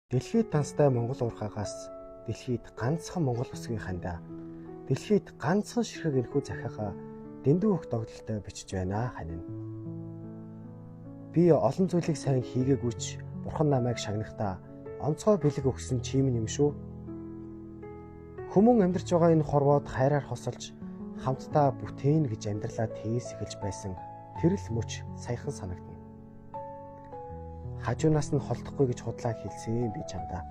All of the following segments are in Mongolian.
Дэлхийд танстай Монгол уурхаагаас дэлхийд ганцхан Монгол усгийн хандаа дэлхийд ганцхан ширхэг энэхүү захиагаа дэндүү их догдолтой бичиж байна ханина. Би олон зүйлийг сайн хийгээгүйч бурхан намайг шагнахдаа онцгой бэлэг өгсөн чим юм шүү. Хүмүүн амьдарч байгаа энэ хорвоод хайраар хосолж хамтдаа бүтээн гэж амьдралаа тээс эхэлж байсан тэр л мөч саяхан санагдана. Хажуунаас нь холдохгүй гэж худлаа хэлсэн би чамдаа.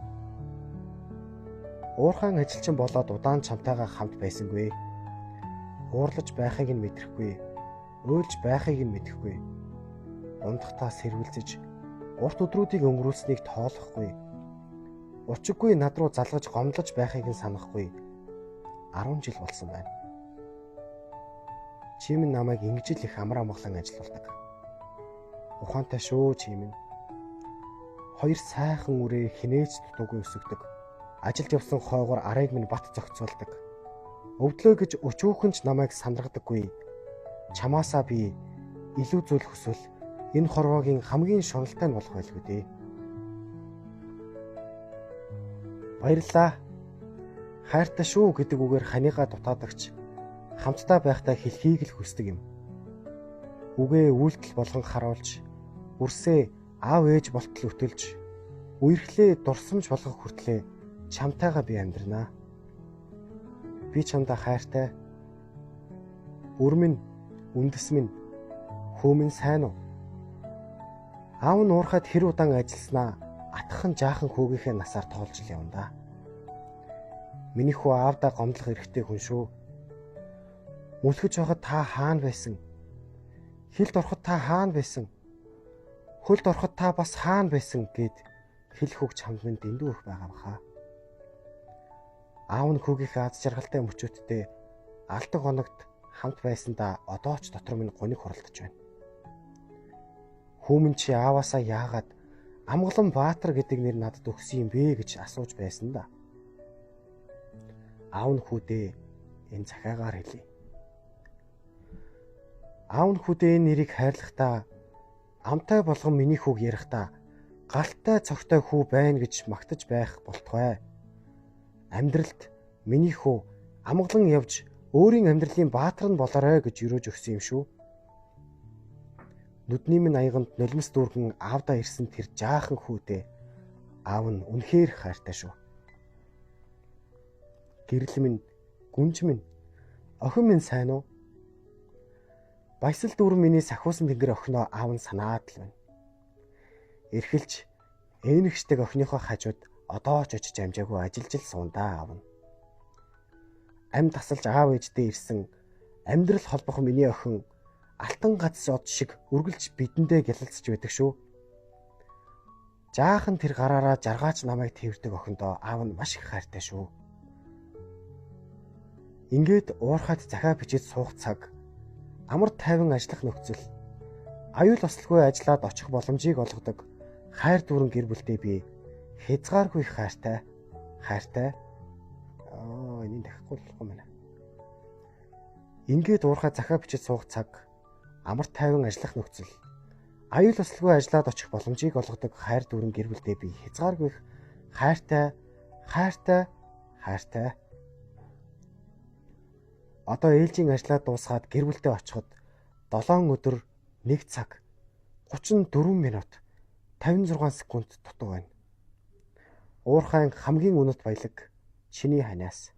Уурхайн ажилчин болоод удаан чамтайгаа хамт байсангүй. Уурлаж байхыг нь мэдрэхгүй, уйлж байхыг нь мэдэхгүй. Ундахтаа сэрвэлзэж, урт өдрүүдийг өнгөрүүлснийг тоолохгүй. Учиггүй над руу залгаж гомдлож байхыг нь санахгүй. 10 жил болсон байна. Чим нь намайг ингэж л их амар амгалан ажилуулдаг. Ухаантай шүү чим нь. Хоёр сайхан үрээ хинээж дутуугүй өсөгдөг. Ажилд явсан хойгоор арайг минь бат зохицуулдаг. Өвдлөө гэж өчүүхэнч намайг сандрагдаггүй. Чамаасаа би илүү зүйл хүсвэл энэ хорвоогийн хамгийн шуналтай нь болох байлгүй дээ. Баярлалаа. Хайртай шүү гэдэг үгээр ханийгаа дутаадагч хамтдаа байхдаа хэлхийг л хүсдэг юм. Үгээ үйлдэл болгон харуулж, үрсээ аав ээж болтол өтөлж, үерхлээ дурсамж болгох хүртлээ чамтайгаа би амьдрнаа. Би чамдаа хайртай. Үр минь, үндэс минь, хүү минь сайн уу? Аав нь уурхад хэр удаан ажилласнаа атхан жаахан хүүгийнхээ насаар тоолж л явна да. Миний хүү аавдаа гомдлох эрхтэй хүн шүү. Мүлхэж байхад та хаана байсан? Хилд ороход та хаана байсан? Хөлд ороход та бас хаана байсан гэд хэлэх үг чамд минь дэндүү их байгаа баха. Аав нь хүүгийнхээ аз жаргалтай мөчөөдтэй алдаг оногт хамт байсандаа одоо ч дотор минь гуниг хуралдаж байна. Хүү минь чи ааваасаа яагаад Амгалан Баатар гэдэг нэр надад өгсөн юм бэ гэж асууж байсан да. Аав нь хүүдээ энэ захиагаар хэлье. Аав нь хүүдээ энэ нэрийг хайрлахдаа амтай болгон миний хүүг ярихдаа галтай цогтой хүү байна гэж магтаж байх болтугай. Амьдралд миний хүү амгалан явж өөрийн амьдралын баатар нь болоорой гэж юрөөж өгсөн юм шүү. Нүдний минь аяганд нулимс дүүргэн аавдаа ирсэн тэр жаахан хүүдээ аав нь үнэхээр хайртай шүү. Гэрэл минь, гүнж минь, охин минь сайн уу? Баясал дүүрэн миний сахиусан тэнгэр охиноо аав нь санаад л байна. Эрхэлж ээнэгчдэг охиныхоо хажууд одоо ч очиж амжаагүй ажиллаж л суундаа аав нь. Ам тасалж аав ээждээ ирсэн амьдрал холбох миний охин алтан гац од шиг үргэлж бидэндээ гялалцж байдаг шүү. Жаахан тэр гараараа жаргаач намайг тэрдэг охиндоо аав нь маш их хайртай шүү. Ингээд уурхайд захиа бичиж суух цаг амар тайван ажиллах нөхцөл, аюул ослгүй ажиллаад очих боломжийг олгодог хайр дүүрэн гэр бүлтэй би хязгааргүй их хайртай. Энийг дахихгүй болохгүй мэнэ. Ингээд уурхай захиа бичиж суух цаг, амар тайван ажиллах нөхцөл, аюул ослгүй ажиллаад очих боломжийг олгодог хайр дүүрэн гэр бүлтэй би хязгааргүй их хайртай. Одоо ээлжийн ажлаа дуусгаад гэр бүлдээ очиход 7 өдөр 1 цаг 34 минут 56 секунд дутуу байна. Уурхайн хамгийн өнөт баялаг чиний ханаас.